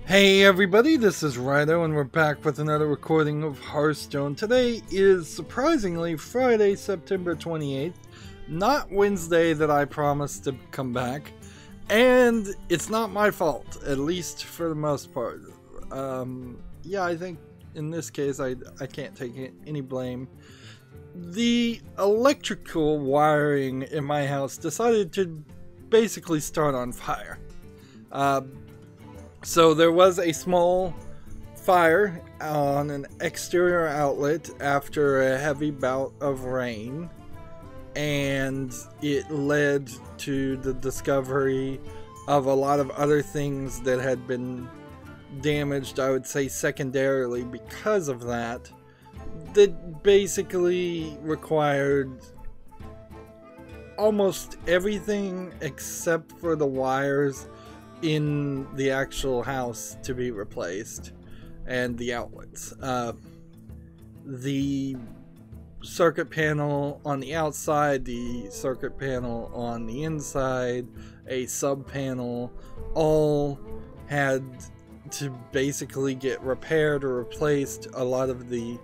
Hey everybody, this is Rydo and we're back with another recording of Hearthstone. Today is surprisingly Friday, September 28th, not Wednesday that I promised to come back, and it's not my fault, at least for the most part. Yeah, I think in this case I can't take any blame. The electrical wiring in my house decided to basically start on fire. So there was a small fire on an exterior outlet after a heavy bout of rain, and it led to the discovery of a lot of other things that had been damaged, I would say secondarily because of that, that basically required almost everything except for the wires in the actual house to be replaced, and the outlets. The circuit panel on the outside, the circuit panel on the inside, a sub panel, all had to basically get repaired or replaced. A lot of the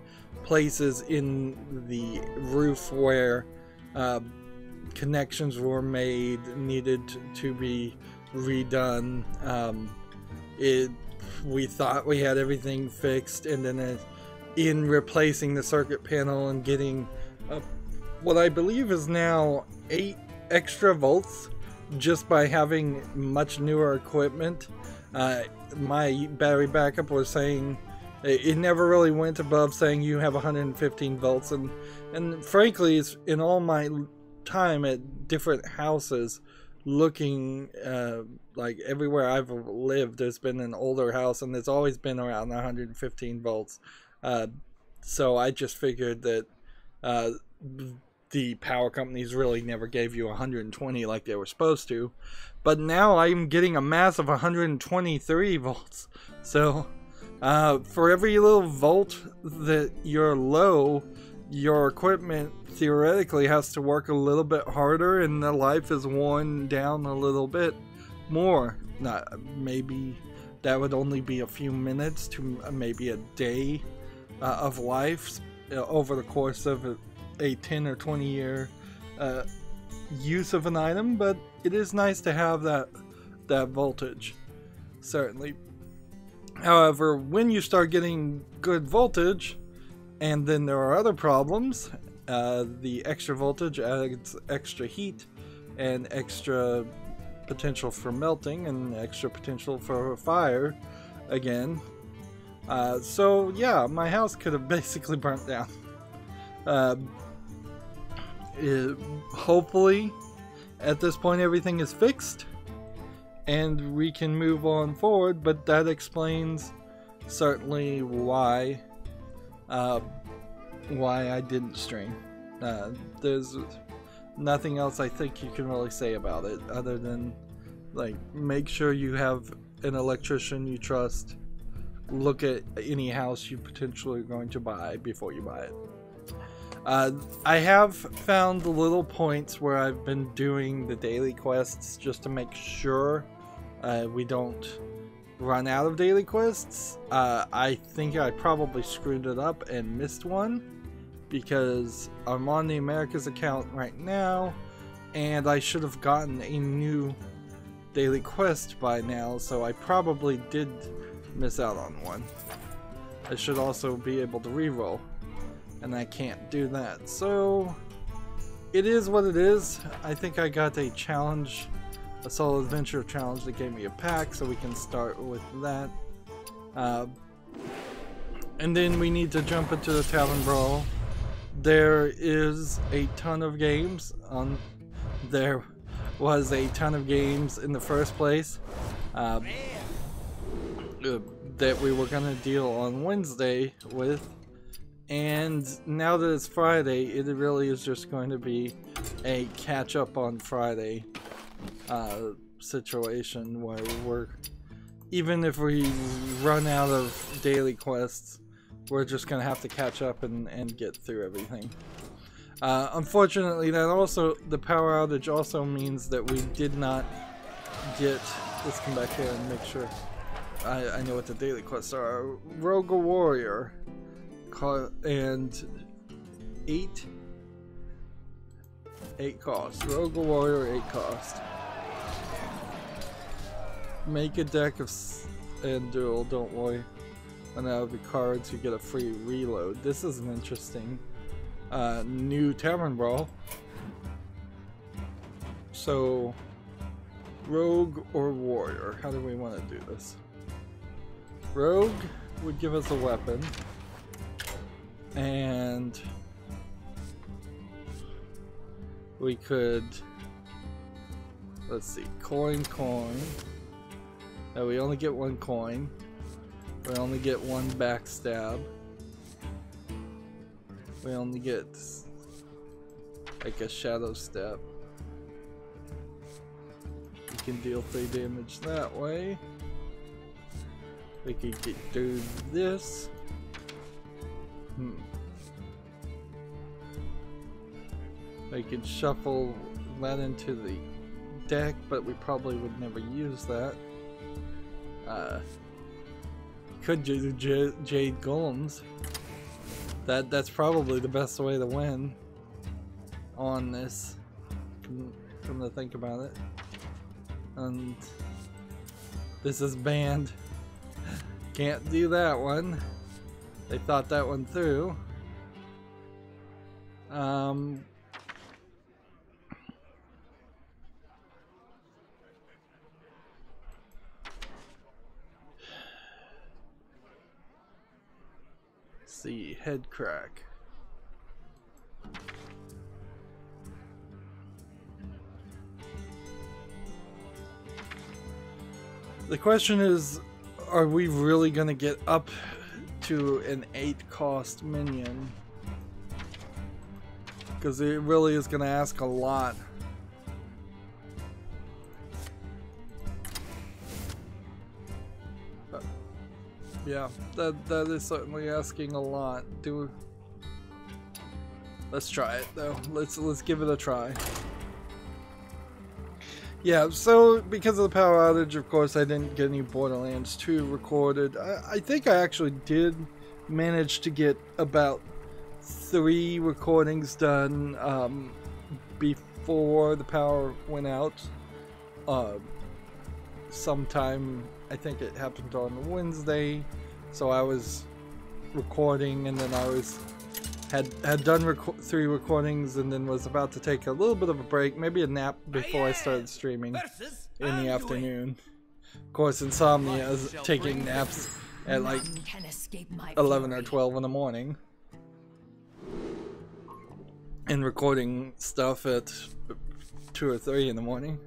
places in the roof where connections were made needed to be redone. We thought we had everything fixed, and then in replacing the circuit panel and getting what I believe is now 8 extra volts just by having much newer equipment. My battery backup was saying it never really went above saying you have 115 volts, and frankly, it's in all my time at different houses looking, like everywhere I've lived, there's been an older house and it's always been around 115 volts. So I just figured that the power companies really never gave you 120 like they were supposed to. But now I'm getting a massive 123 volts. So for every little volt that you're low, your equipment theoretically has to work a little bit harder, and the life is worn down a little bit more. Maybe that would only be a few minutes to maybe a day of life over the course of a 10 or 20 year use of an item, but it is nice to have that voltage, certainly. However, when you start getting good voltage, and then there are other problems, the extra voltage adds extra heat and extra potential for melting and extra potential for fire again. So yeah, my house could have basically burnt down. Hopefully at this point everything is fixed and we can move on forward, but that explains certainly why I didn't stream. There's nothing else I think you can really say about it other than, like, make sure you have an electrician you trust. Look at any house you potentially are going to buy before you buy it. I have found the little points where I've been doing the daily quests just to make sure we don't run out of daily quests. I think I probably screwed it up and missed one, because I'm on the Americas account right now and I should have gotten a new daily quest by now, so I probably did miss out on one. I should also be able to reroll, and I can't do that, so it is what it is. I think I got a challenge, a solo adventure challenge that gave me a pack, so we can start with that. And then we need to jump into the Tavern Brawl. There is a ton of games on. There was a ton of games in the first place that we were gonna deal on Wednesday with, and now that it's Friday, it really is just going to be a catch up on Friday situation where we're, even if we run out of daily quests, we're just gonna have to catch up and get through everything. Unfortunately, the power outage also means that we did not get, let's come back here and make sure. I know what the daily quests are. Rogue or Warrior. And 8 cost. Rogue or Warrior, 8 cost. Make a deck of and duel, don't worry. And out of the cards you get a free reload. This is an interesting new Tavern Brawl. So, Rogue or Warrior? How do we want to do this? Rogue would give us a weapon. And we could, let's see, coin. We only get 1 coin. We only get 1 backstab. We only get like a shadow step. We can deal 3 damage that way. We could do this. We could shuffle that into the deck, but we probably would never use that. Could do Jade Golems. That's probably the best way to win on this. Come to think about it. And this is banned. Can't do that one. They thought that one through. See, head crack. The question is, are we really gonna get up to an 8 cost minion? Because it really is gonna ask a lot. Yeah, that is certainly asking a lot. Let's try it though. Let's give it a try. Yeah, so because of the power outage, of course, I didn't get any Borderlands 2 recorded. I think I actually did manage to get about 3 recordings done before the power went out. Sometime, I think it happened on Wednesday, so I was recording, and then I had done 3 recordings, and then was about to take a little bit of a break, maybe a nap before I started streaming in the afternoon. Of course, insomnia is taking naps at like 11 or 12 in the morning, and recording stuff at 2 or 3 in the morning.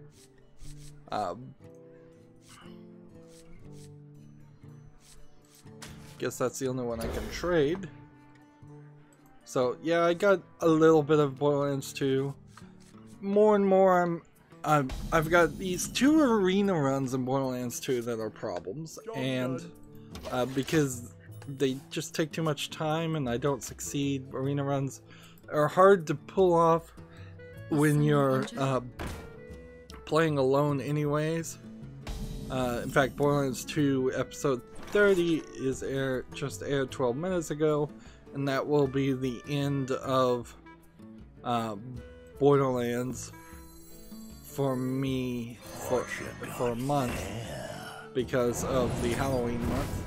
Guess that's the only one I can trade. So yeah, I got a little bit of Borderlands 2. More and more, I've got these 2 arena runs in Borderlands 2 that are problems, and because they just take too much time and I don't succeed. Arena runs are hard to pull off when you're playing alone anyways. In fact, Borderlands 2 episode 30 is just aired 12 minutes ago, and that will be the end of Borderlands for me for a month because of the Halloween month.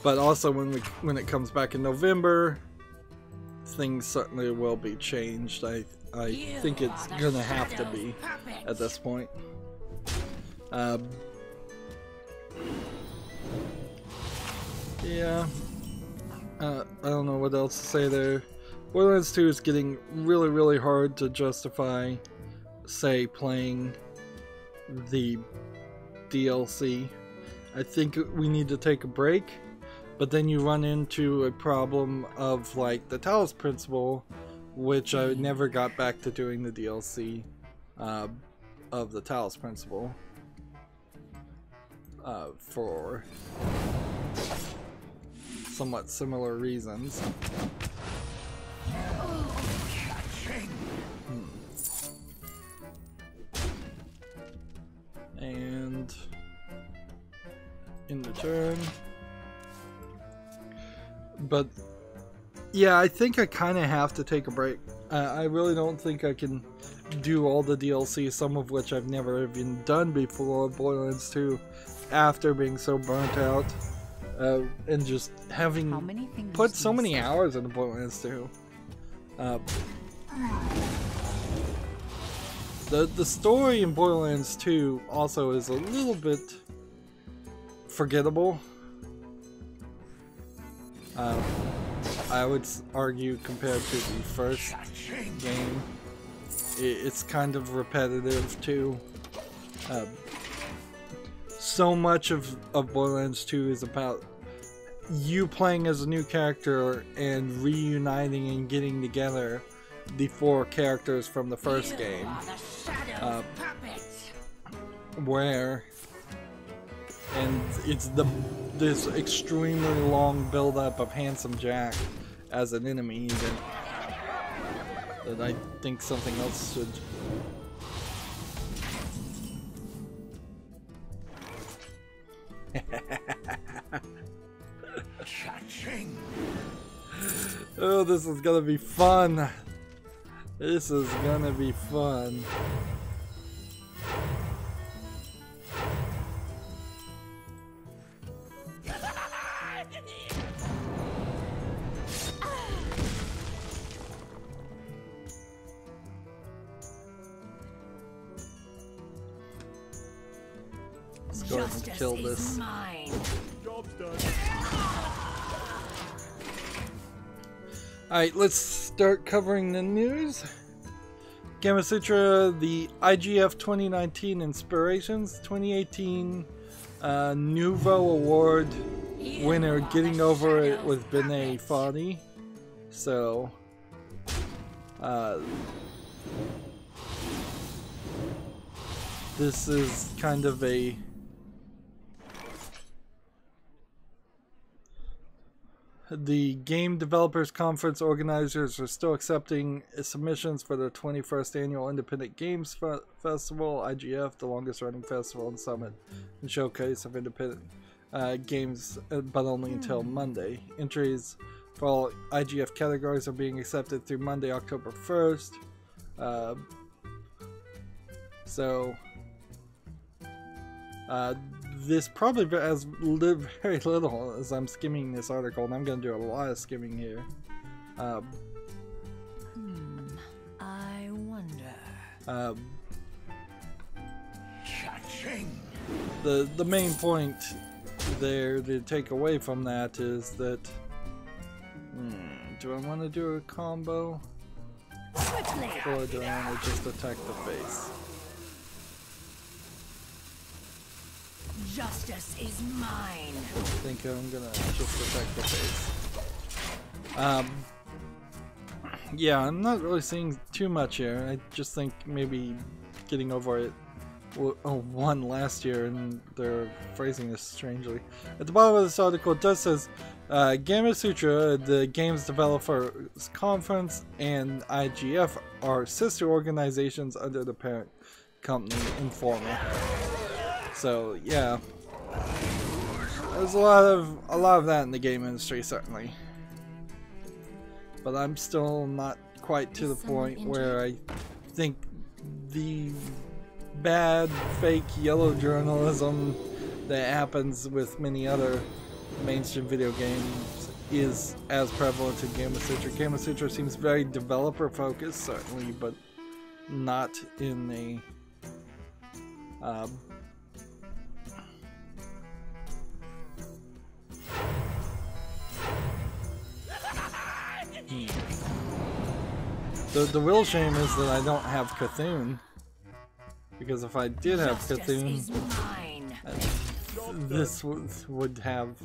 But also when it comes back in November, things certainly will be changed. I think it's gonna have to be at this point. Yeah, I don't know what else to say there. Borderlands 2 is getting really, really hard to justify, say, playing the DLC. I think we need to take a break, but then you run into a problem of like the Talos Principle, which I never got back to doing the DLC of the Talos Principle for somewhat similar reasons. And in the turn. But yeah, I think I kind of have to take a break. I really don't think I can do all the DLC, some of which I've never even done before, Borderlands 2, after being so burnt out. And just having put so many hours into Borderlands 2. The story in Borderlands 2 also is a little bit forgettable. I would argue compared to the first game, it's kind of repetitive too. So much of Borderlands 2 is about you playing as a new character and reuniting and getting together the 4 characters from the first game. And it's this extremely long build-up of Handsome Jack as an enemy that I think something else should. Oh, this is gonna be fun. This is gonna be fun. Let's go ahead and kill this. Job's done. Alright, let's start covering the news. Gamasutra, the IGF 2019 Inspirations 2018 Nouveau Award winner, getting over it with Benet Foddy. So, this is kind of a the Game Developers Conference organizers are still accepting submissions for the 21st Annual Independent Games Festival, IGF, the longest running festival and summit and showcase of independent games, but only until Monday. Entries for all IGF categories are being accepted through Monday, October 1st. This probably has very little as I'm skimming this article, and I'm going to do a lot of skimming here. I wonder. The main point there to take away from that is that do I want to do a combo? Or do I want to just attack the face? Justice is mine. I think I'm gonna just attack the face. Yeah, I'm not really seeing too much here. I just think maybe getting over it won last year, and they're phrasing this strangely. At the bottom of this article, it does says Gamasutra, the Games Developers Conference, and IGF are sister organizations under the parent company Informa. So yeah, there's a lot of that in the game industry, certainly. But I'm still not quite to the point where I think the bad, fake yellow journalism that happens with many other mainstream video games is as prevalent in Gamasutra. Gamasutra seems very developer focused, certainly, but not in a The real shame is that I don't have Cthulhu, because if I did have Cthulhu, this would have,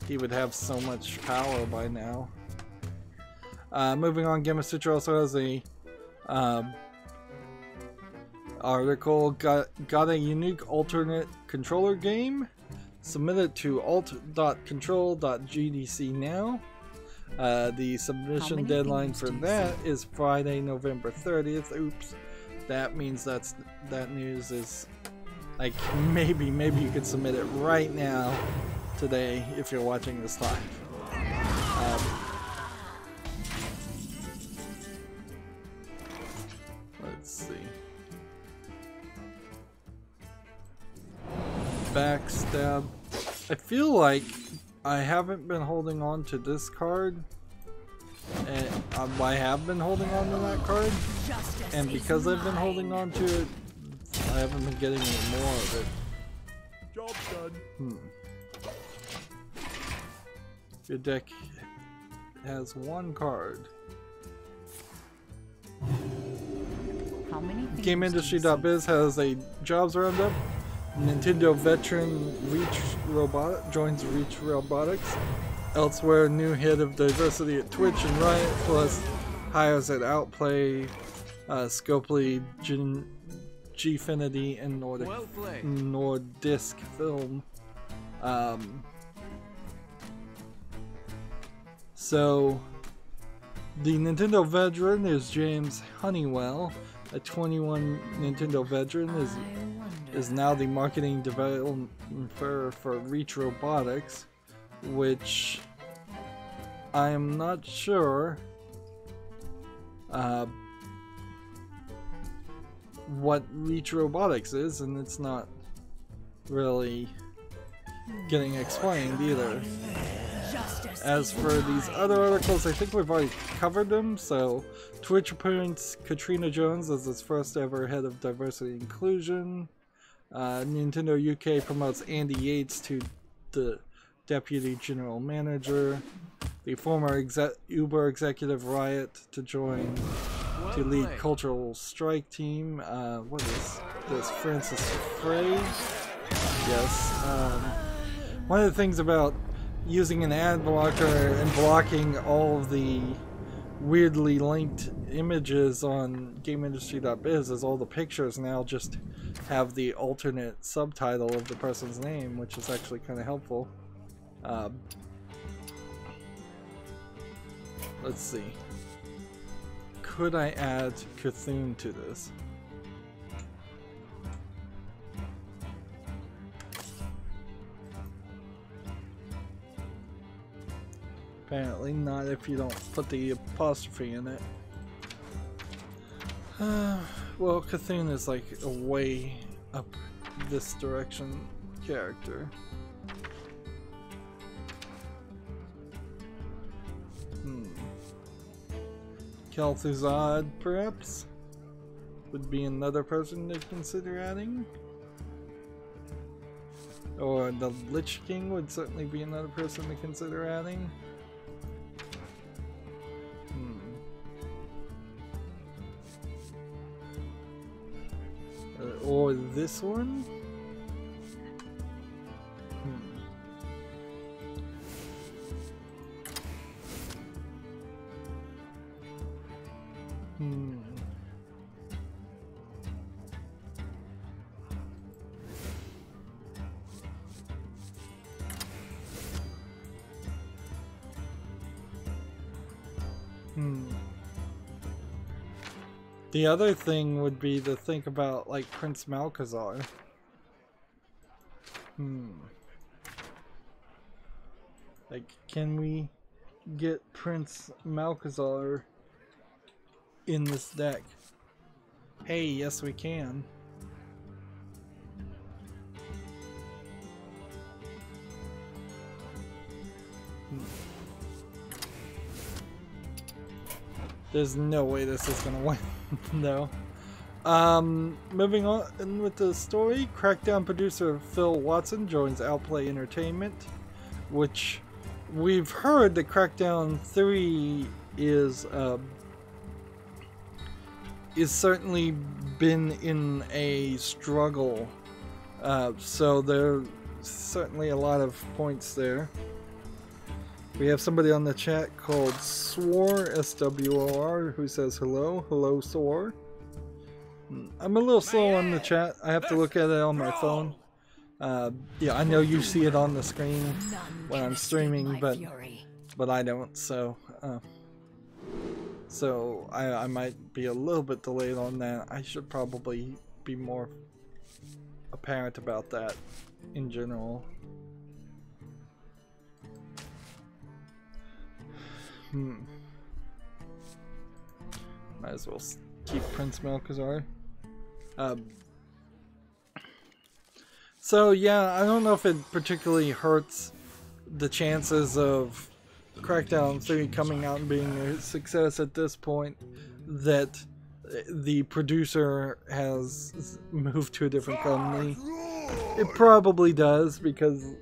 he would have so much power by now. Moving on, Gamasutra also has a article, got a unique alternate controller game. Submit it to alt.control.gdc now. The submission deadline for that is Friday, November 30th. Oops, that means that news is Like maybe you could submit it right now, today, if you're watching this live. Let's see. Backstab. I feel like I haven't been holding on to this card, and I have been holding on to that card, and because I've been holding on to it, I haven't been getting any more of it. Job done. Your deck has one card. How many GameIndustry.biz has a jobs roundup. Nintendo veteran joins Reach Robotics. Elsewhere, new head of diversity at Twitch and Riot, plus hires at Outplay, Scopely, Gfinity, and Nordisk Film. So, the Nintendo veteran is James Honeywell, a 21 Nintendo veteran, is now the marketing developer for Reach Robotics, which I am not sure what Reach Robotics is, and it's not really getting explained either. As for these other articles, I think we've already covered them. So, Twitch appearance Katrina Jones as its first ever head of diversity and inclusion. Nintendo UK promotes Andy Yates to the deputy general manager. The former Uber executive Riot to join to lead cultural strike team. What is this? Francis Frey? Yes. One of the things about using an ad blocker and blocking all of the weirdly linked images on GameIndustry.biz is all the pictures now just have the alternate subtitle of the person's name, which is actually kind of helpful. Let's see. Could I add Cthulhu to this? Apparently not if you don't put the apostrophe in it. Well, Cthulhu is like a way up this direction character. Kel'Thuzad, perhaps? Would be another person to consider adding. Or the Lich King would certainly be another person to consider adding. Or this one? The other thing would be to think about, like, Prince Malchezaar. Like, can we get Prince Malchezaar in this deck? Hey, yes we can. There's no way this is gonna win. No. Moving on with the story, Crackdown producer Phil Watson joins Outplay Entertainment, which we've heard that Crackdown 3 is certainly been in a struggle. So there's certainly a lot of points there. We have somebody on the chat called Swore, S-W-O-R, who says hello. Hello, Swore. I'm a little slow on the chat. I have to look at it on my phone. Yeah, I know you see it on the screen when I'm streaming, but I don't, so I might be a little bit delayed on that. I should probably be more apparent about that in general. Might as well keep Prince Malchazar. So yeah, I don't know if it particularly hurts the chances of Crackdown 3 coming out and being a success at this point that the producer has moved to a different company. It probably does, because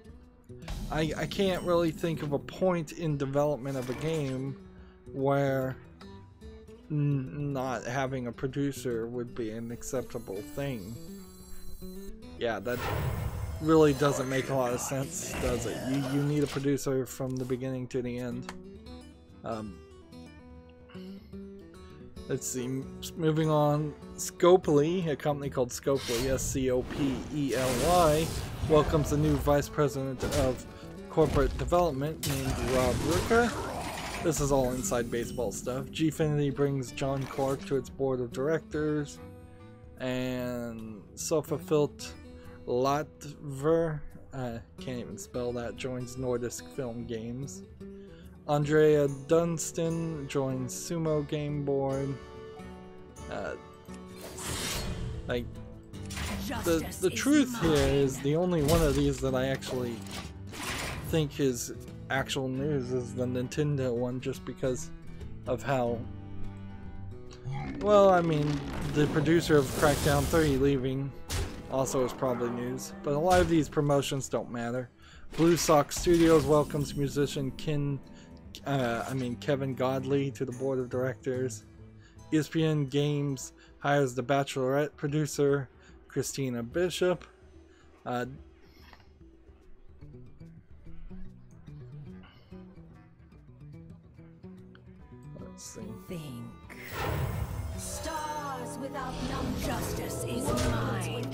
I can't really think of a point in development of a game where not having a producer would be an acceptable thing. Yeah, that really doesn't make a lot of sense, does it? You need a producer from the beginning to the end. Let's see, moving on. Scopely, a company called Scopely, S-C-O-P-E-L-Y, welcomes a new vice president of corporate development named Rob Ruka. This is all inside baseball stuff. Gfinity brings John Clark to its board of directors, and Sofafilt Latver, can't even spell that, joins Nordisk Film Games. Andrea Dunstan joins Sumo Game Board. Like, the truth here is the only one of these that I actually think is actual news is the Nintendo one, just because of how, well, I mean, the producer of Crackdown 3 leaving also is probably news, but a lot of these promotions don't matter. Blue Sox Studios welcomes musician Kevin Godley to the board of directors. ESPN Games hires the Bachelorette producer Christina Bishop. Let's see. Think. Stars without number. Justice is mine.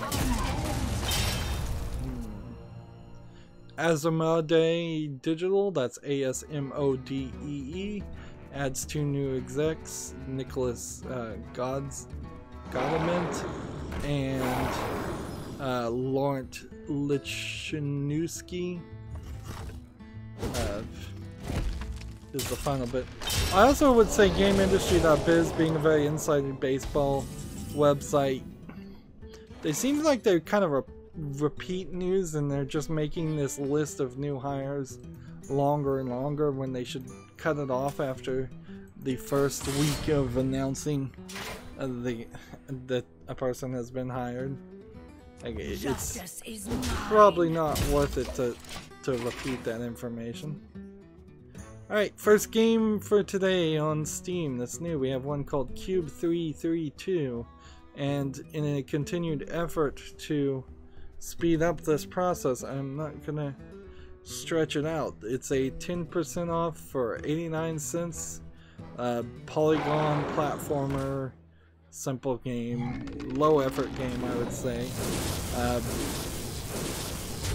Asmodee Digital, that's A-S-M-O-D-E-E, adds 2 new execs, Nicholas Godament and Laurent Lichnowsky is the final bit. I also would say GameIndustry.biz, being a very inside baseball website, they seem like they're kind of a repeat news, and they're just making this list of new hires longer and longer when they should cut it off after the first week of announcing that a person has been hired. Like, it's probably not worth it to repeat that information. Alright, first game for today on Steam that's new. We have one called Cube 332, and in a continued effort to speed up this process, I'm not gonna stretch it out. It's a 10% off for 89 cents. Polygon platformer, simple game, low effort game, I would say.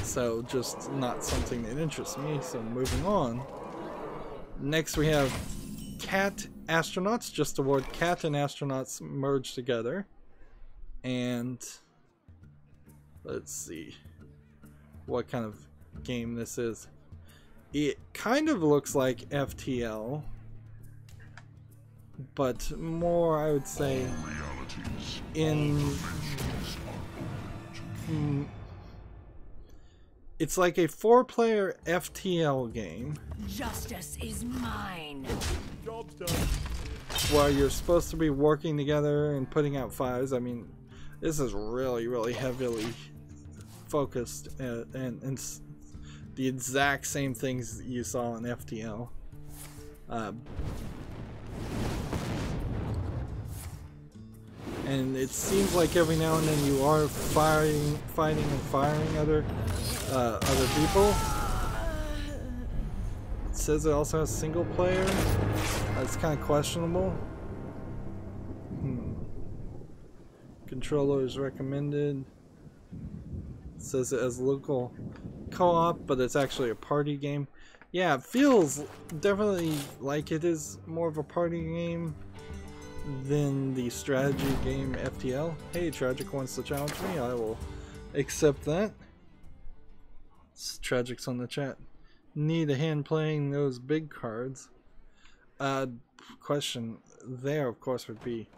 So just not something that interests me, so moving on. Next we have Cat Astronauts, just the word cat and astronauts merged together. And let's see what kind of game this is. It kind of looks like FTL, but more, I would say, it's like a 4-player FTL game. Justice is mine. Job's done. Where you're supposed to be working together and putting out fires. I mean, this is really, really heavily focused and the exact same things you saw in FTL. And it seems like every now and then you are fighting and firing other people. It says it also has single player. That's kind of questionable. Controller is recommended. It says it has local co-op, but it's actually a party game. Yeah, it feels definitely like it is more of a party game than the strategy game FTL. Hey, Tragic wants to challenge me. I will accept that. Tragic's on the chat. Need a hand playing those big cards. Question there, of course, would be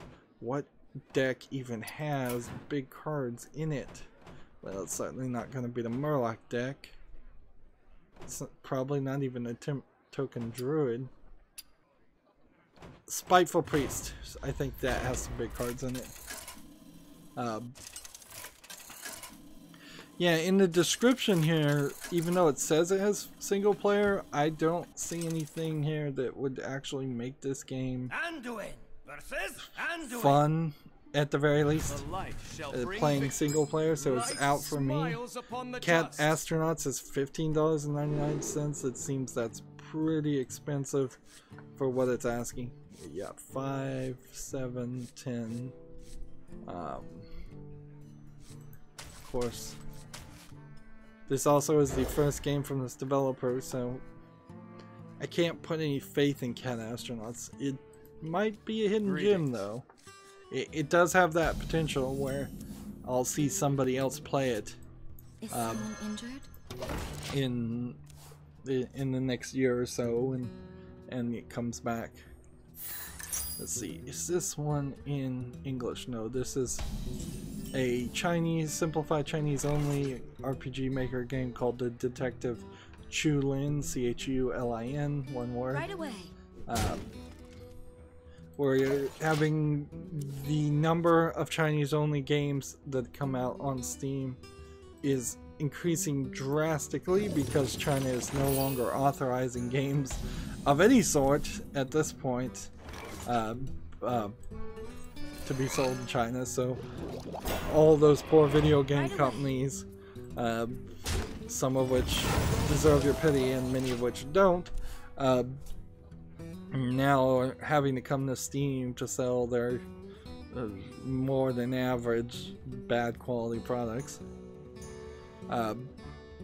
what deck even has big cards in it? Well, it's certainly not going to be the Murloc deck. It's probably not even a token druid. Spiteful Priest. I think that has some big cards in it. Yeah, in the description here, even though it says it has single player, I don't see anything here that would actually make this game fun, at the very least. Playing single player, so it's out for me. Cat Astronauts is $15.99. It seems that's pretty expensive for what it's asking. Yeah, 5, 7, 10. Of course. This also is the first game from this developer, so I can't put any faith in Cat Astronauts. It might be a hidden gem, though. It does have that potential where I'll see somebody else play it. Is someone injured? In the next year or so, and it comes back. Let's see, is this one in English? No, this is a Chinese, simplified Chinese only RPG maker game called the Detective Chulin, C-H-U-L-I-N, one word. Right away. Where you're having the number of Chinese only games that come out on Steam is increasing drastically because China is no longer authorizing games of any sort at this point to be sold in China. So all those poor video game companies, some of which deserve your pity and many of which don't, now are having to come to Steam to sell their more than average bad quality products.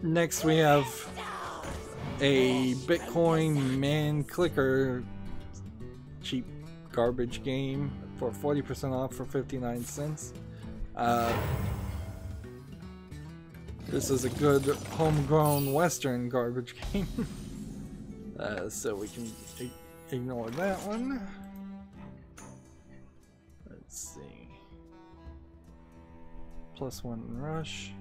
Next we have a Bitcoin man clicker cheap garbage game for 40% off for 59 cents. This is a good homegrown Western garbage game. So we can ignore that one. Let's see. +1 rush.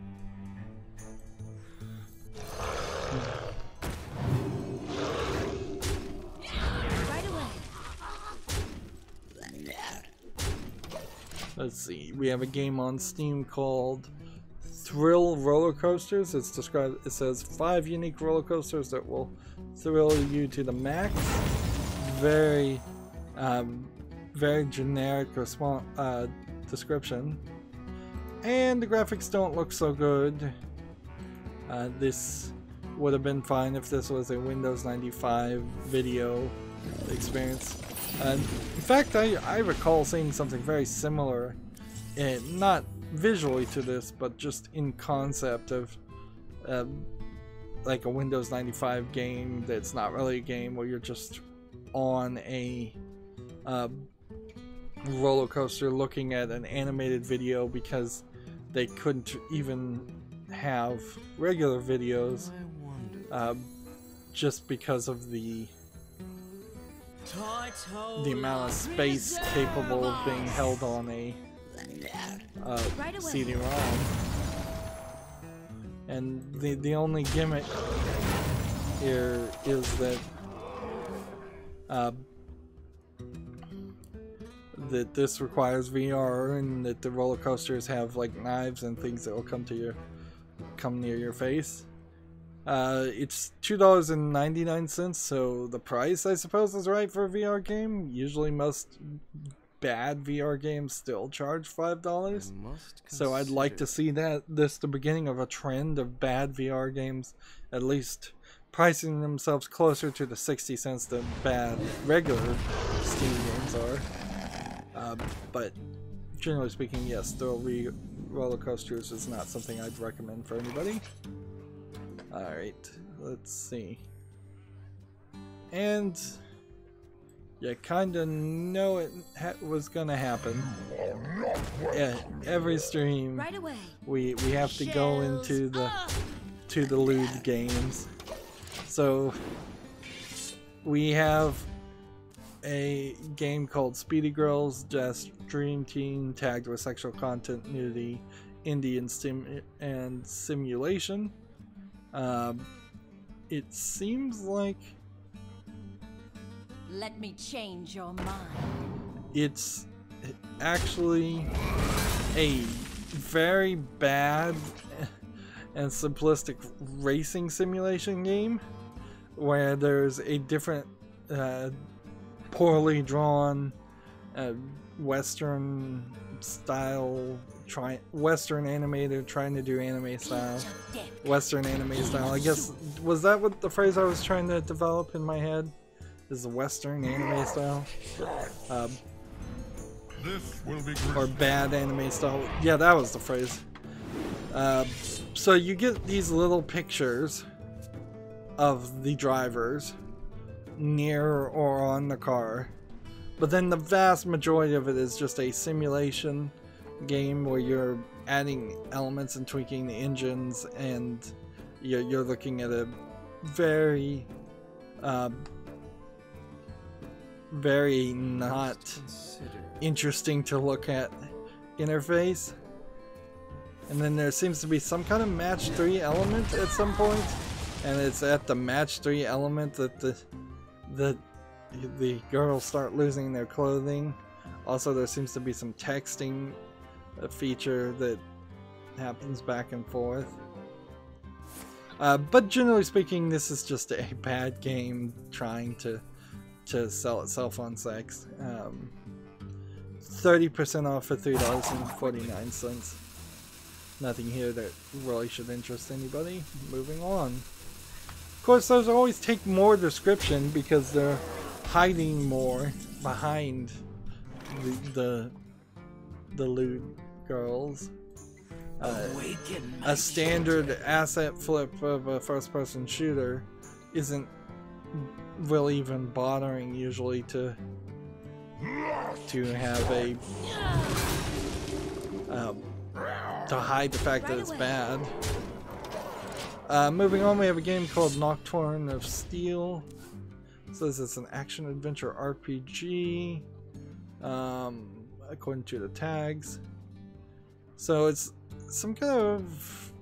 Let's see. We have a game on Steam called Thrill Roller Coasters. It's described. It says 5 unique roller coasters that will thrill you to the max. Very, very generic description. And the graphics don't look so good. This would have been fine if this was a Windows 95 video experience. In fact, I recall seeing something very similar, not visually to this, but just in concept of like a Windows 95 game that's not really a game, where you're just on a roller coaster looking at an animated video because they couldn't even have regular videos just because of the amount of space capable of being held on a CD-ROM. And the only gimmick here is that that this requires VR, and that the roller coasters have like knives and things that will come near your face. It's $2.99, so the price, I suppose, is right for a VR game. Usually most bad VR games still charge $5. So I'd like to see this the beginning of a trend of bad VR games at least pricing themselves closer to the 60 cents that bad regular Steam games are. But generally speaking, yes, Thrill Roller Coasters is not something I'd recommend for anybody. Alright, let's see. And You kinda know it was gonna happen. Yeah, every stream Right away. we have to go into the lewd games. So we have a game called Speedy Girls Just Dream Team tagged with sexual content, nudity, Indian and simulation. It seems like Let me change your mind. it's actually a very bad and simplistic racing simulation game where there's a different poorly drawn Western style Western animator trying to do anime style. Western anime style. I guess, was that what the phrase I was trying to develop in my head? Is the Western anime style? This will be Or bad anime style. Yeah, that was the phrase. So you get these little pictures of the drivers near or on the car, but then the vast majority of it is just a simulation game where you're adding elements and tweaking the engines, and you're looking at a very very not interesting to look at interface. And then there seems to be some kind of match 3 element at some point, and it's at the match 3 element that the girls start losing their clothing. Also, there seems to be some texting feature that happens back and forth. But generally speaking, this is just a bad game trying to sell itself on sex. 30% off for $3.49. Nothing here that really should interest anybody. Moving on. Of course, those always take more description because they're hiding more behind the lewd girls. A standard asset flip of a first-person shooter isn't really even bothering usually to have a to hide the fact that it's bad. Moving on, we have a game called Nocturne of Steel. It says it's an action-adventure RPG, according to the tags. So it's some kind of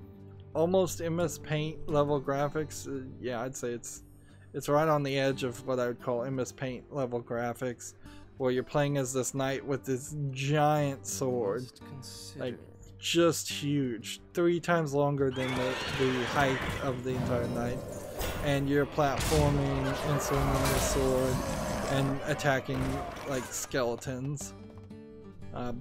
almost MS Paint level graphics. Yeah, I'd say it's right on the edge of what I would call MS Paint level graphics, where you're playing as this knight with this giant sword, like just huge, 3 times longer than the height of the entire knight, and you're platforming and swinging the sword and attacking like skeletons. It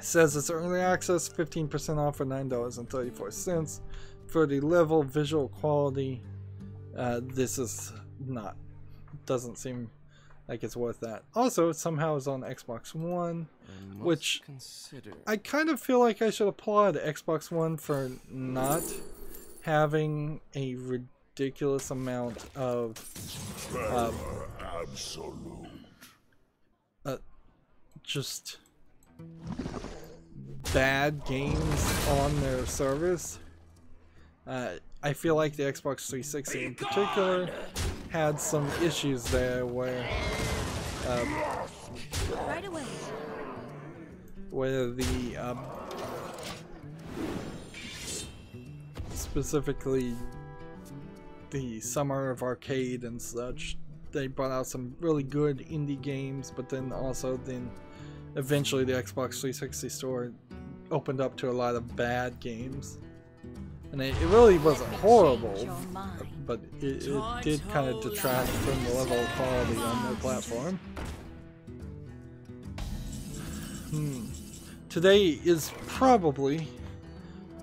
says it's early access, 15% off for $9.34 for the level visual quality. This is not, doesn't seem like it's worth that. Also, it somehow is on Xbox One, which I kind of feel like I should applaud Xbox One for not having a ridiculous amount of just bad games on their service. I feel like the Xbox 360 in particular had some issues there where Right away. where the specifically the Summer of Arcade and such, they brought out some really good indie games, but then eventually the Xbox 360 store opened up to a lot of bad games. And it really wasn't horrible, but it did kind of detract from the level of quality on their platform. Today is probably,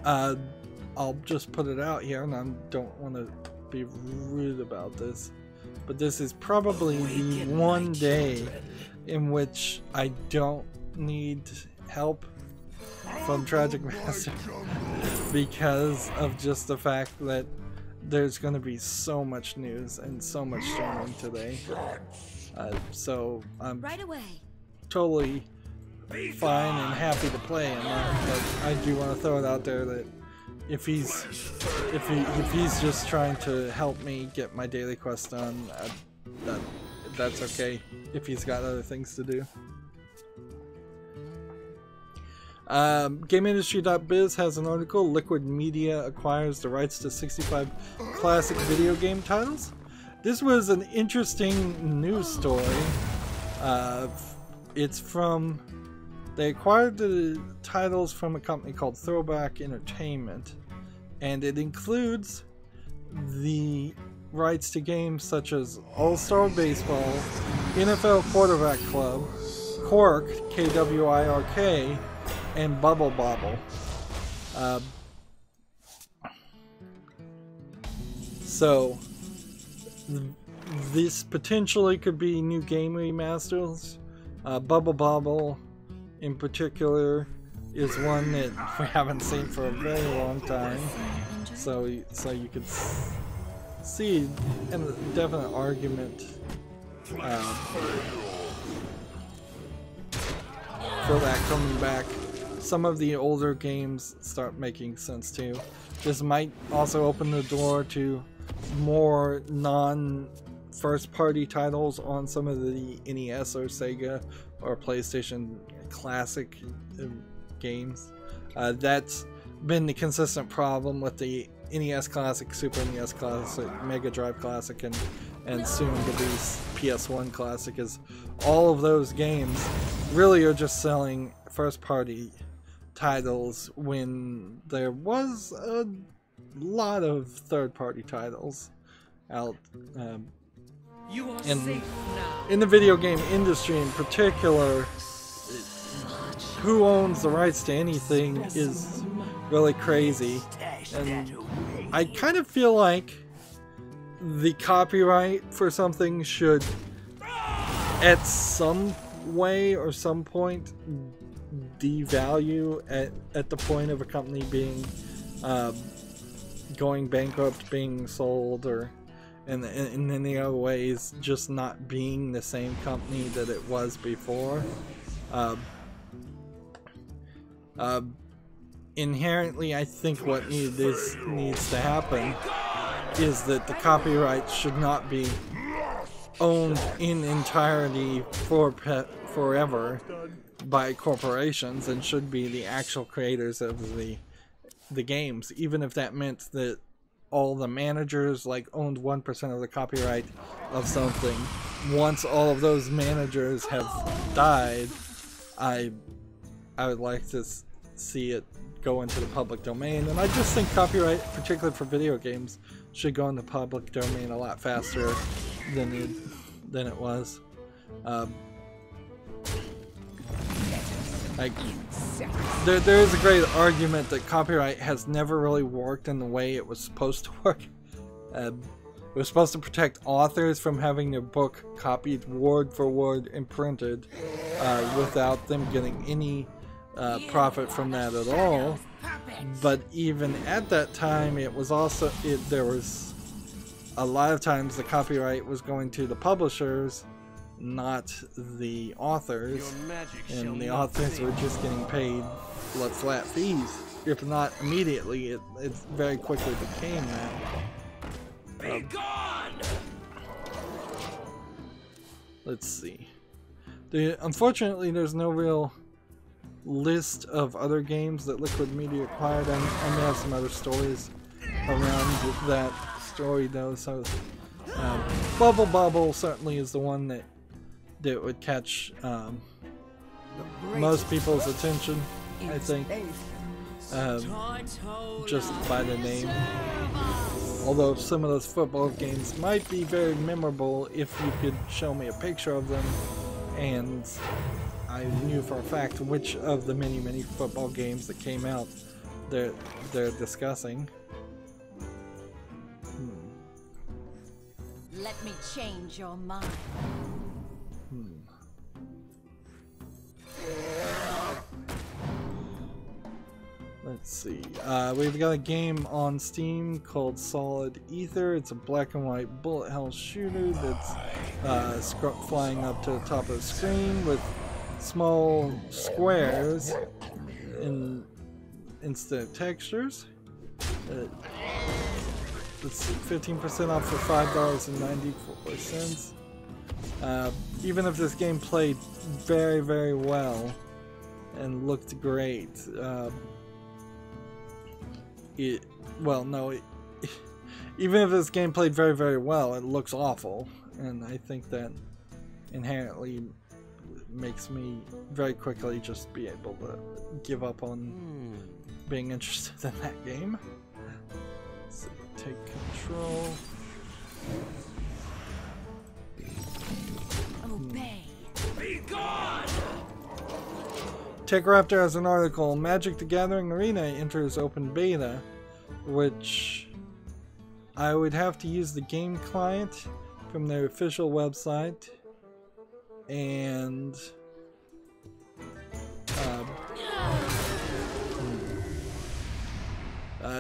I'll just put it out here, and I don't want to be rude about this, but this is probably the one day in which I don't need help from Tragic Master because of just the fact that there's going to be so much news and so much streaming today. So I'm Right away. totally fine and happy to play him. But I do want to throw it out there that if he's just trying to help me get my daily quest done, that's okay. If he's got other things to do. GameIndustry.biz has an article. Liquid Media acquires the rights to 65 classic video game titles. This was an interesting news story. It's from... They acquired the titles from a company called Throwback Entertainment, and it includes the rights to games such as All-Star Baseball, NFL Quarterback Club, Quirk, KWIRK, and Bubble Bobble. So this potentially could be new game remasters. Bubble Bobble in particular is one that we haven't seen for a very long time, so you could see a definite argument for that coming back. Some of the older games start making sense too. This might also open the door to more non-first party titles on some of the NES or Sega or PlayStation classic games. That's been the consistent problem with the NES Classic, Super NES Classic, Mega Drive Classic, and soon to be PS1 Classic, is all of those games really are just selling first party titles when there was a lot of third party titles out. In the video game industry in particular, who owns the rights to anything is really crazy, and I kind of feel like the copyright for something should at some way or some point devalue at the point of a company being going bankrupt, being sold, or in any other ways just not being the same company that it was before. Inherently, I think what needs to happen is that the copyright should not be owned in entirety forever by corporations, and should be the actual creators of the games, even if that meant that all the managers owned 1% of the copyright of something. Once all of those managers have died, I would like to see it go into the public domain, and I just think copyright, particularly for video games, should go into public domain a lot faster than it was. There is a great argument that copyright has never really worked in the way it was supposed to work. It was supposed to protect authors from having their book copied word for word and printed without them getting any profit from that at all. But even at that time, it was also there was a lot of times the copyright was going to the publishers, not the authors, and the authors were just getting paid flat fees. If not immediately, it very quickly became that. Let's see. Unfortunately, there's no real list of other games that Liquid Media acquired. I may have some other stories around that story though. So Bubble Bobble certainly is the one that would catch most people's attention, I think, just by the name. Although some of those football games might be very memorable if you could show me a picture of them and I knew for a fact which of the many football games that came out they're discussing. Let me change your mind. Let's see. We've got a game on Steam called Solid Ether. It's a black and white bullet hell shooter that's flying up to the top of the screen with small squares instead of textures. It's 15% off for $5.94. Even if this game played very, very well and looked great, even if this game played very, very well, it looks awful, and I think that inherently makes me very quickly just be able to give up on being interested in that game. So take control. Obey. Be gone! TechRaptor has an article. Magic the Gathering Arena enters open beta, which I would have to use the game client from their official website, and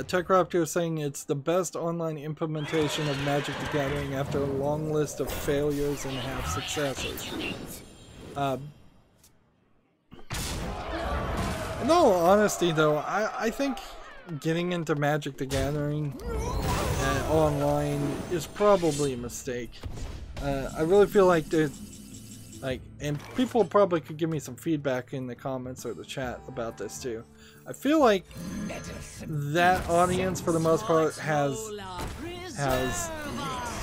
TechRaptor is saying it's the best online implementation of Magic the Gathering after a long list of failures and half successes. In all honesty, though, I think getting into Magic the Gathering online is probably a mistake. I really feel like there's and people probably could give me some feedback in the comments or the chat about this too. I feel like that audience, for the most part, has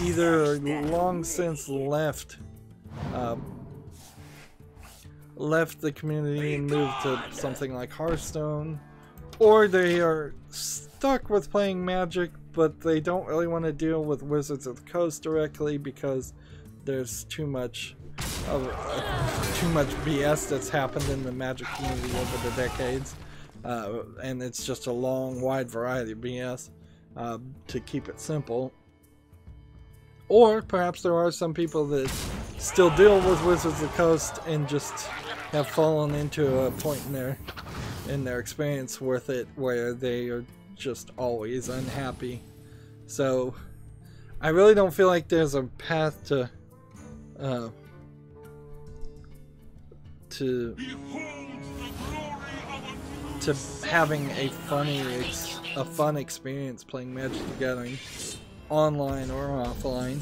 either long since left the community and moved to something like Hearthstone, or they are stuck with playing Magic, but they don't really want to deal with Wizards of the Coast directly because there's too much BS that's happened in the Magic community over the decades, and it's just a long, wide variety of BS, to keep it simple. Or perhaps there are some people that still deal with Wizards of the Coast and just have fallen into a point in their experience with it where they are just always unhappy. So I really don't feel like there's a path to having a fun experience playing Magic the Gathering online or offline.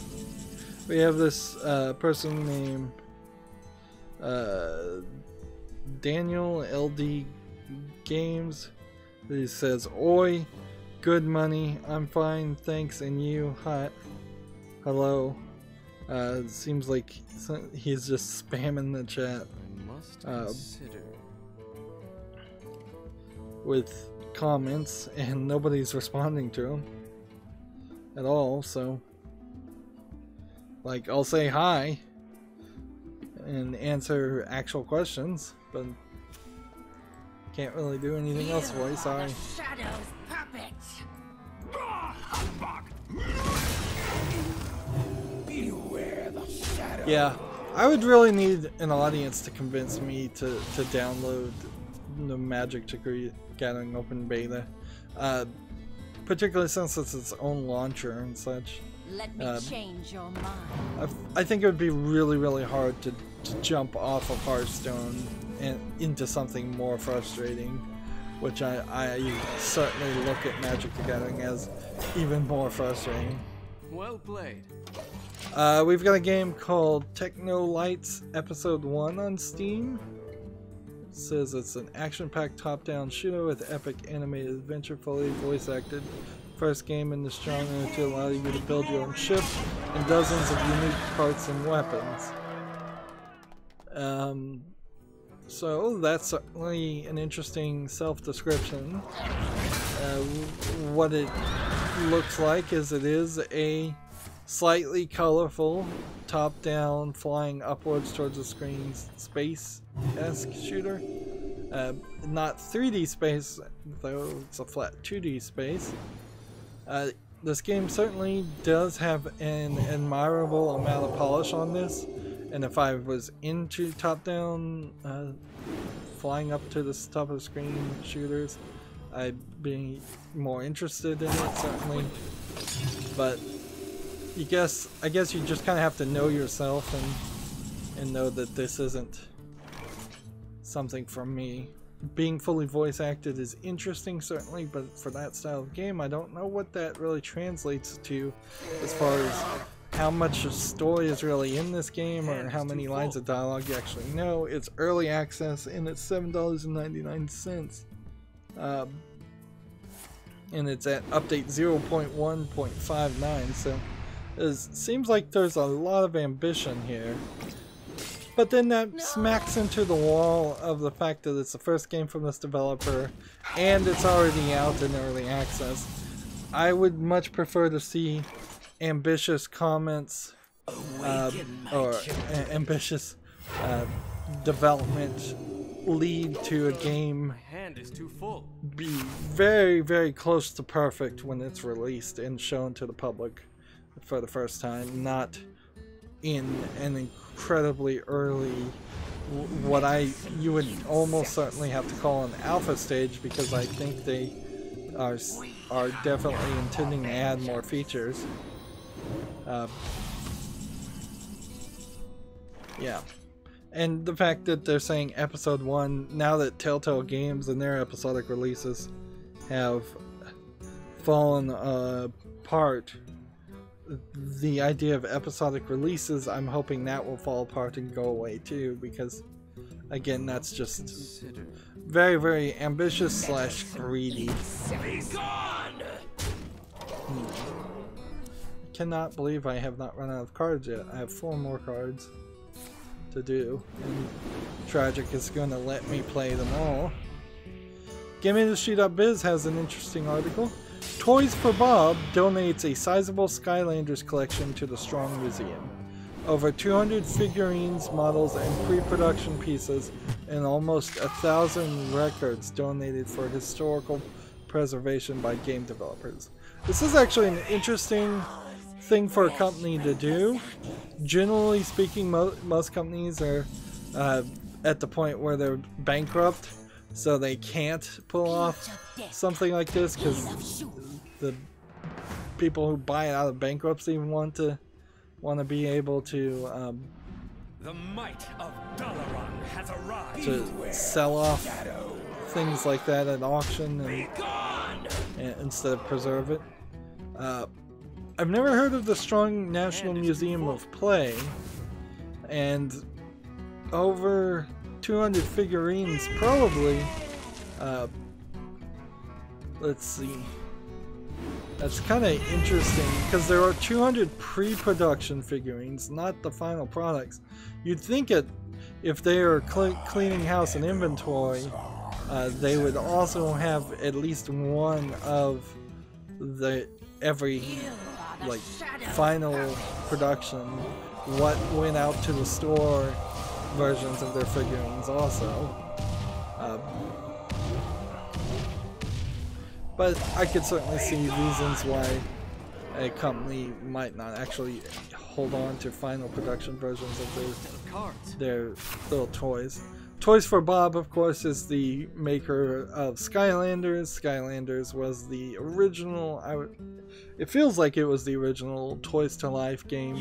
We have this person named Daniel LD Games who says, "Oi, good money, I'm fine, thanks, and you? Hi, hello." It seems like he's just spamming the chat with comments, and nobody's responding to him at all. So, like, I'll say hi and answer actual questions, but can't really do anything else for you. Sorry. Shadows puppets. Beware the shadow. Yeah, I would really need an audience to convince me to download the Magic the Gathering open beta, particularly since it's its own launcher and such. Let me change your mind. I think it would be really, really hard to jump off of Hearthstone and into something more frustrating, which I certainly look at Magic the Gathering as even more frustrating. Well played. We've got a game called Techno Lights Episode 1 on Steam. It says it's an action-packed top-down shooter with epic animated adventure, fully voice-acted. First game in this genre to allow you to build your own ship and dozens of unique parts and weapons. So that's certainly an interesting self-description. What it looks like is it is a slightly colorful top-down flying upwards towards the screen space-esque shooter. Not 3D space though, it's a flat 2D space. This game certainly does have an admirable amount of polish on this, and if I was into top-down flying up to the top of the screen shooters, I'd be more interested in it, certainly. But I guess you just kind of have to know yourself and know that this isn't something for me. Being fully voice acted is interesting, certainly, but for that style of game, I don't know what that really translates to as far as how much story is really in this game or how many lines of dialogue you actually know. It's early access and it's $7.99. And it's at update 0.1.59, so it seems like there's a lot of ambition here. But then that smacks into the wall of the fact that it's the first game from this developer and it's already out in early access. I would much prefer to see ambitious comments or ambitious development lead to a game be very, very close to perfect when it's released and shown to the public for the first time, not in an incredibly early, what you would almost certainly have to call an alpha stage, because I think they are definitely intending to add more features. Yeah. And the fact that they're saying episode 1, now that Telltale Games and their episodic releases have fallen apart, the idea of episodic releases, I'm hoping that will fall apart and go away too, because again, that's just very, very ambitious / greedy. I cannot believe I have not run out of cards yet. I have 4 more cards to do, and Tragic is going to let me play them all. GameIndustry.biz has an interesting article. Toys for Bob donates a sizable Skylanders collection to the Strong Museum. Over 200 figurines, models, and pre-production pieces, and almost 1,000 records donated for historical preservation by game developers. This is actually an interesting thing for a company to do. Generally speaking, most companies are at the point where they're bankrupt, so they can't pull off something like this because the people who buy it out of bankruptcy want to be able to the might of Dalaran has arrived. To sell off things like that at auction and instead of preserve it. I've never heard of the Strong National Museum of Play, and over 200 figurines probably. Let's see. That's kind of interesting because there are 200 pre-production figurines, not the final products. You'd think if they are cleaning house and inventory, they would also have at least one of every final production, what went out to the store versions of their figurines also. But I could certainly see reasons why a company might not actually hold on to final production versions of their little toys. Toys for Bob, of course, is the maker of Skylanders. Skylanders was the original, it feels like it was the original Toys to Life game.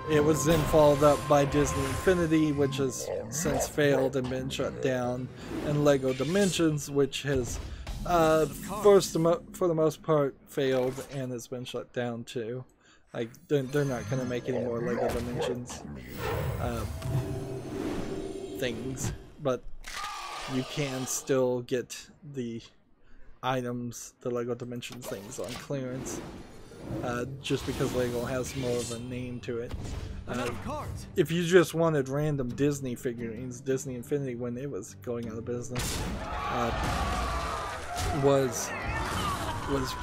It was then followed up by Disney Infinity, which has since failed and been shut down, and Lego Dimensions, which has for the most part failed and has been shut down too. Like they're not gonna make any more Lego Dimensions things, but you can still get the items, the Lego Dimensions things, on clearance, just because Lego has more of a name to it. If you just wanted random Disney figurines, Disney Infinity, when it was going out of business, was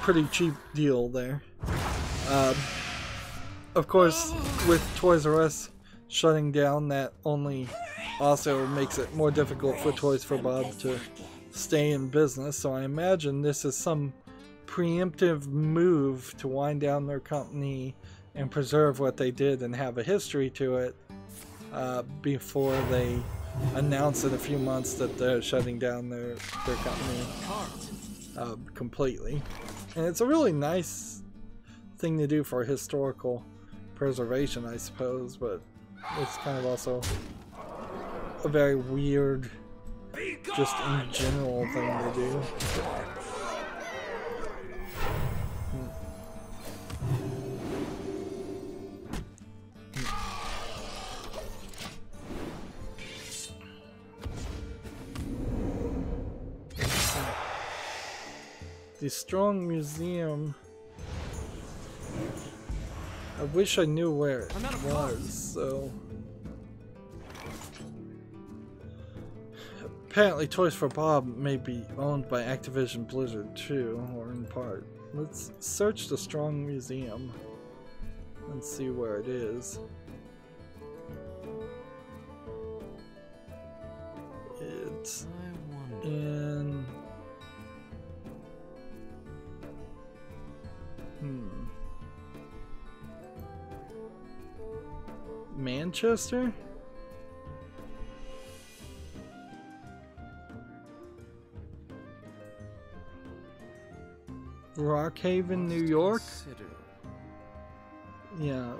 pretty cheap deal there. Of course, with Toys R Us shutting down, that only also makes it more difficult for Toys for Bob to stay in business, so I imagine this is some preemptive move to wind down their company and preserve what they did and have a history to it before they announce in a few months that they're shutting down their company completely. And it's a really nice thing to do for historical preservation, I suppose, but it's kind of also a very weird, just in general thing to do. The Strong Museum. I wish I knew where it was, so. Apparently Toys for Bob may be owned by Activision Blizzard too, or in part. Let's search the Strong Museum and see where it is. It's in... Manchester? Rockhaven, New York? Yeah,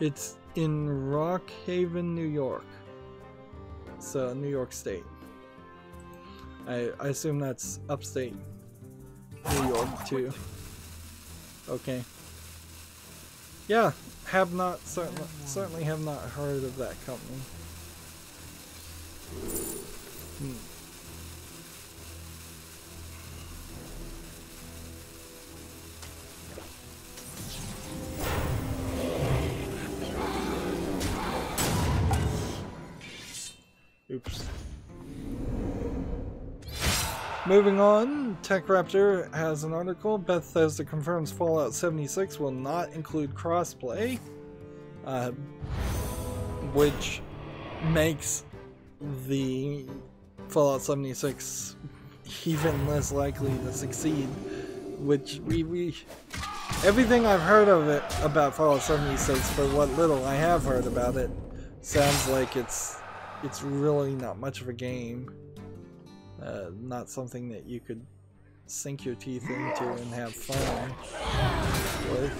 it's in Rockhaven, New York. So, New York State. I assume that's upstate New York too. Okay. Yeah, have not certainly have not heard of that company. Oops. Moving on, TechRaptor has an article. Bethesda confirms Fallout 76 will not include crossplay, which makes the Fallout 76 even less likely to succeed. Which everything I've heard of it about Fallout 76, for what little I have heard about it, sounds like it's really not much of a game. Not something that you could sink your teeth into and have fun with.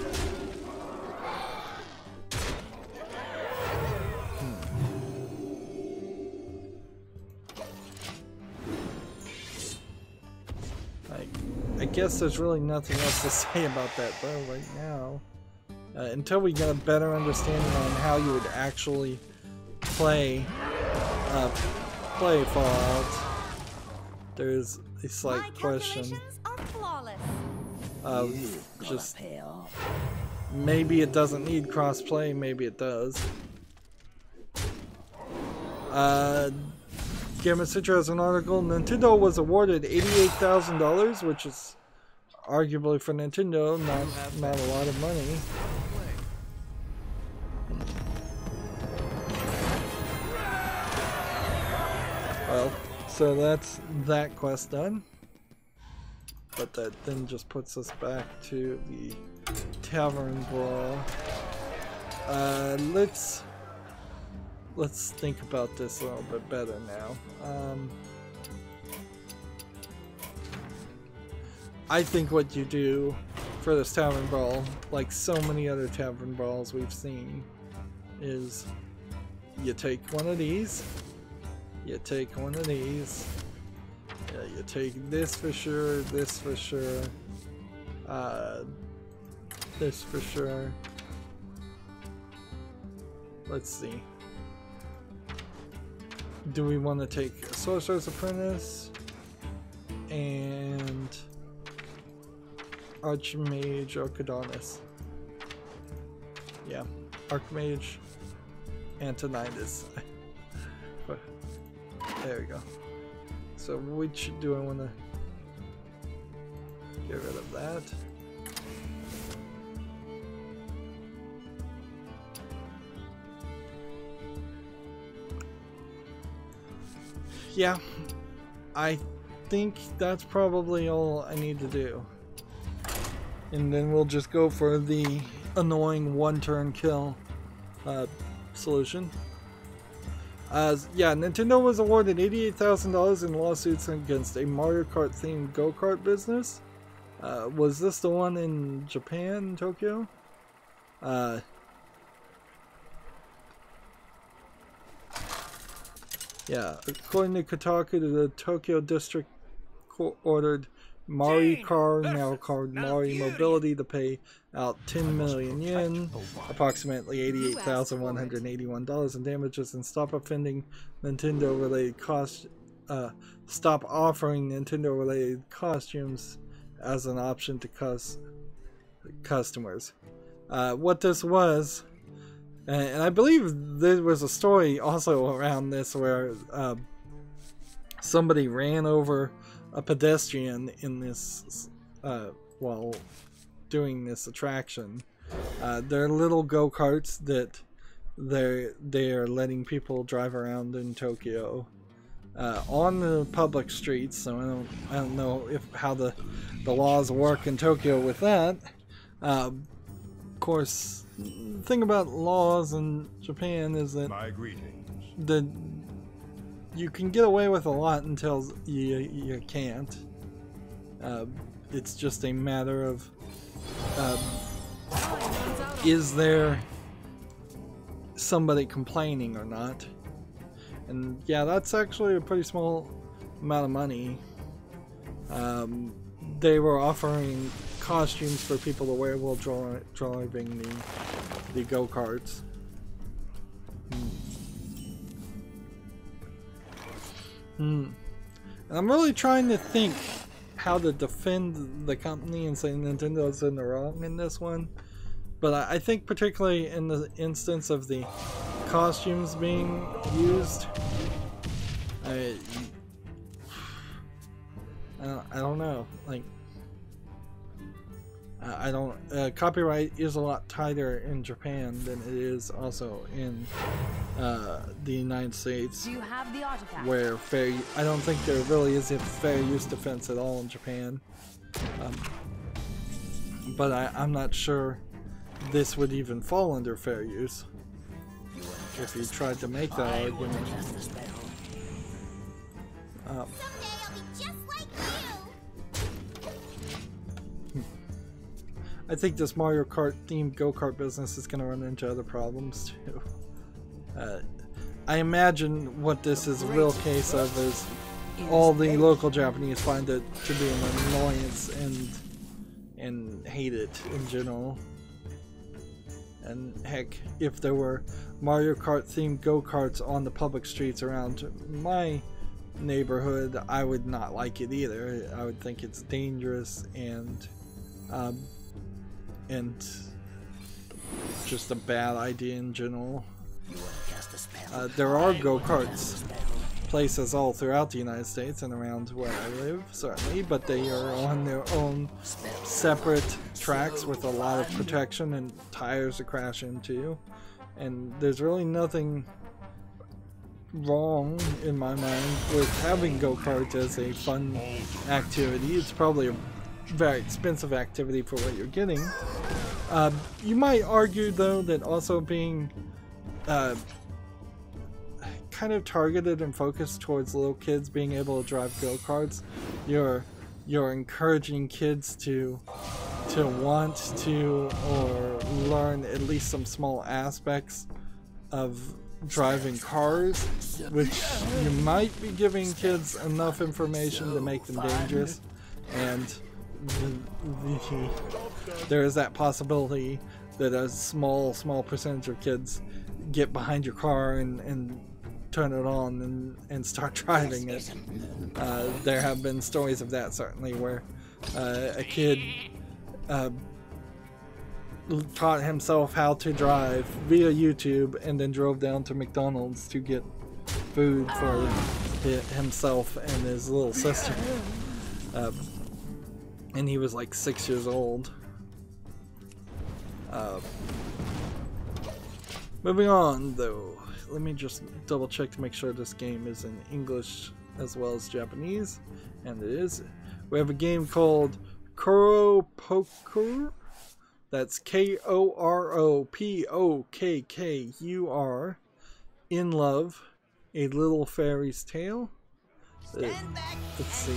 I guess there's really nothing else to say about that though right now. Until we get a better understanding on how you would actually play Fallout. There's a slight question of just maybe it doesn't need crossplay, maybe it does. Gamer Citra has an article. Nintendo was awarded $88,000, which is arguably for Nintendo not a lot of money. Well, so that's that quest done. But that then just puts us back to the Tavern Brawl. Let's think about this a little bit better now. I think what you do for this Tavern Brawl, like so many other Tavern Brawls we've seen, is you take one of these, you take one of these, you take this for sure, this for sure, this for sure. Let's see. Do we want to take a Sorcerer's Apprentice and Archmage Orchodonis? Yeah, Archmage Antonidas. There we go. So which do I want to get rid of that? Yeah, I think that's probably all I need to do. And then we'll just go for the annoying one-turn kill solution. Yeah, Nintendo was awarded $88,000 in lawsuits against a Mario Kart themed go-kart business. Was this the one in Japan, Tokyo? Yeah, according to Kotaku, the Tokyo District Court ordered Mari Car, now called Mari Mobility, to pay out 10 million yen, approximately $88,181 in damages, and stop offending Nintendo-related stop offering Nintendo-related costumes as an option to customers. What this was, and I believe there was a story also around this where somebody ran over a pedestrian in this while doing this attraction. They're little go-karts that they're letting people drive around in Tokyo on the public streets. So I don't know how the laws work in Tokyo with that. Of course, the thing about laws in Japan is that you can get away with a lot until you can't. It's just a matter of is there somebody complaining or not? And yeah, that's actually a pretty small amount of money. They were offering costumes for people to wear while driving the go-karts. And I'm really trying to think how to defend the company and say Nintendo's in the wrong in this one. But I think particularly in the instance of the costumes being used, I don't know. Like, I don't. Copyright is a lot tighter in Japan than it is also in the United States. Do you have the artifact? Where I don't think there really is a fair use defense at all in Japan. But I'm not sure this would even fall under fair use if you tried to make that argument. I think this Mario Kart themed go-kart business is going to run into other problems too. I imagine what this is a real case of is all the local Japanese find it to be an annoyance and hate it in general. And heck, if there were Mario Kart themed go-karts on the public streets around my neighborhood, I would not like it either. I would think it's dangerous and just a bad idea in general. There are go-karts places all throughout the United States and around where I live, certainly, but they are on their own separate tracks with a lot of protection and tires to crash into, and there's really nothing wrong in my mind with having go-karts as a fun activity. It's probably a very expensive activity for what you're getting. You might argue though that also being kind of targeted and focused towards little kids being able to drive go-karts, you're encouraging kids to want to or learn at least some small aspects of driving cars, which you might be giving kids enough information to make them dangerous, and there is that possibility that a small percentage of kids get behind your car and turn it on and start driving it. There have been stories of that, certainly, where a kid taught himself how to drive via YouTube and then drove down to McDonald's to get food for himself and his little sister. And he was like 6 years old. Moving on, though. Let me just double check to make sure this game is in English as well as Japanese. And it is. We have a game called Koro Pokur. That's Koropokkur. In Love. A Little Fairy's Tale. Let's see.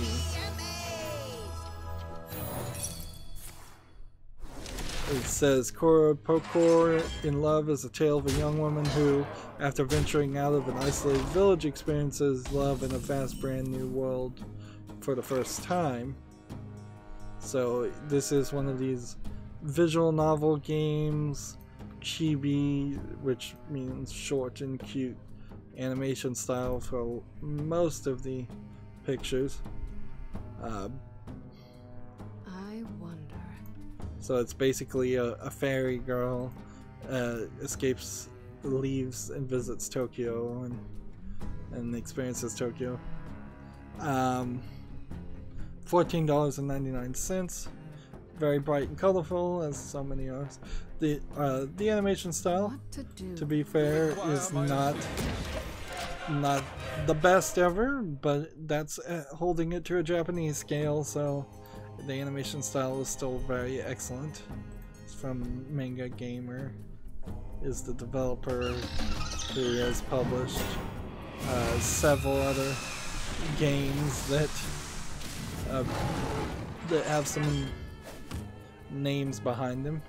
It says Cora Pokor in Love is a tale of a young woman who, after venturing out of an isolated village, experiences love in a vast brand new world for the first time. So this is one of these visual novel games, chibi, which means short and cute animation style for most of the pictures. I wonder. So it's basically a fairy girl escapes, leaves, and visits Tokyo and experiences Tokyo. $14.99. Very bright and colorful, as so many are. The animation style, to be fair, is not the best ever, but that's holding it to a Japanese scale, so the animation style is still very excellent. It's from Manga Gamer, is the developer who has published several other games that have some names behind them,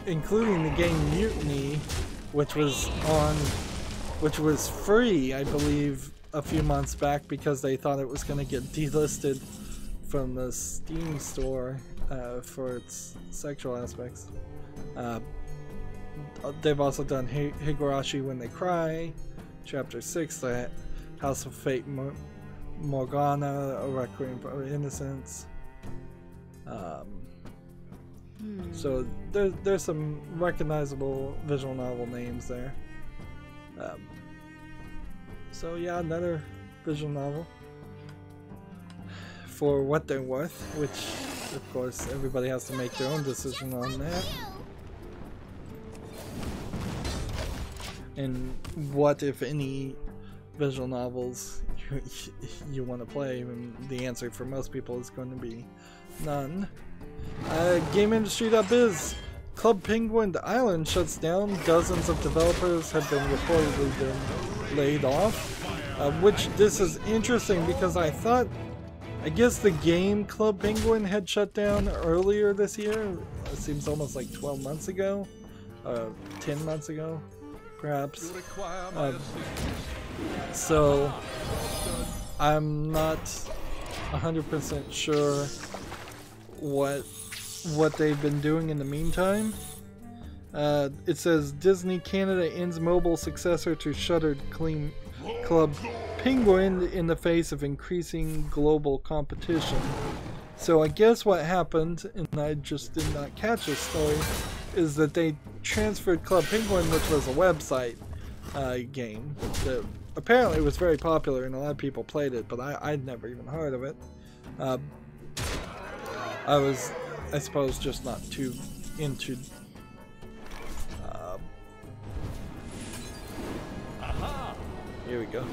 including the game Mutiny, which was free, I believe, a few months back because they thought it was going to get delisted from the Steam store for its sexual aspects. They've also done Higurashi When They Cry, Chapter 6, the House of Fate Morgana, A Requiem for Innocence. So there's some recognizable visual novel names there. So yeah, another visual novel for what they're worth, which of course everybody has to make their own decision on that. And what, if any, visual novels you want to play, and the answer for most people is going to be none. GameIndustry.biz. Club Penguin Island shuts down. Dozens of developers have been reportedly laid off. Which this is interesting because I guess the game Club Penguin had shut down earlier this year. It seems almost like 12 months ago. 10 months ago, perhaps. So I'm not 100% sure what they've been doing in the meantime. It says Disney Canada ends mobile successor to shuttered Club Penguin in the face of increasing global competition. So I guess what happened, and I just did not catch this story, is that they transferred Club Penguin, which was a website game that apparently was very popular and a lot of people played it, but I'd never even heard of it. I was, I suppose, just not too into here we go.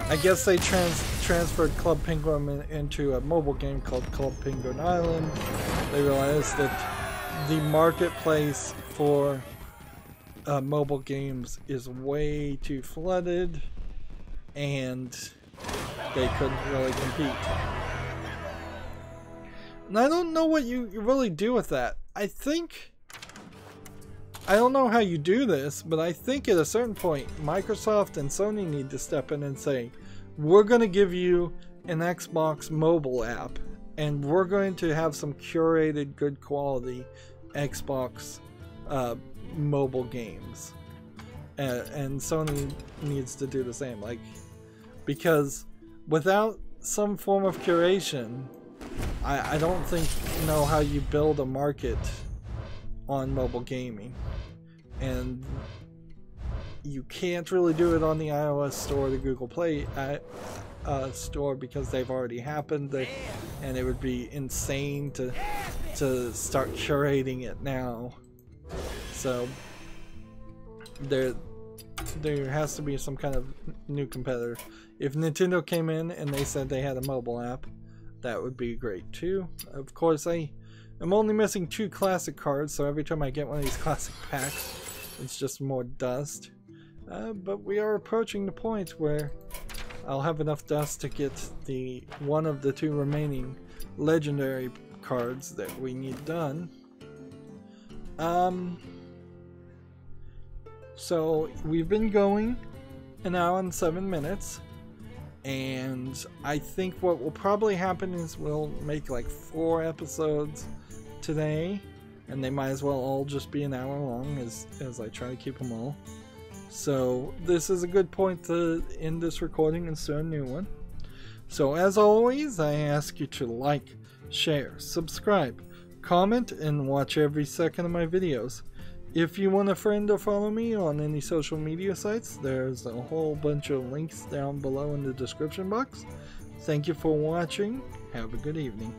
I guess they transferred Club Penguin into a mobile game called Club Penguin Island. They realized that the marketplace for mobile games is way too flooded, and they couldn't really compete. And I don't know what you really do with that. I don't know how you do this, but I think at a certain point, Microsoft and Sony need to step in and say, we're going to give you an Xbox mobile app, and we're going to have some curated, good quality Xbox mobile games. And Sony needs to do the same, because without some form of curation, I don't know how you build a market on mobile gaming. And you can't really do it on the iOS store, the Google Play store, because they've already happened, and it would be insane to start curating it now. So there has to be some kind of new competitor. If Nintendo came in and they said they had a mobile app, that would be great too. Of course, I'm only missing 2 classic cards, so every time I get one of these classic packs, it's just more dust. But we are approaching the point where I'll have enough dust to get the one of the 2 remaining legendary cards that we need done. So we've been going an hour and 7 minutes, and I think what will probably happen is we'll make like 4 episodes today, and they might as well all just be an hour long as I try to keep them all. So this is a good point to end this recording and start a new one. So as always, I ask you to like, share, subscribe, comment, and watch every second of my videos. If you want a friend or follow me on any social media sites, there's a whole bunch of links down below in the description box. Thank you for watching. Have a good evening.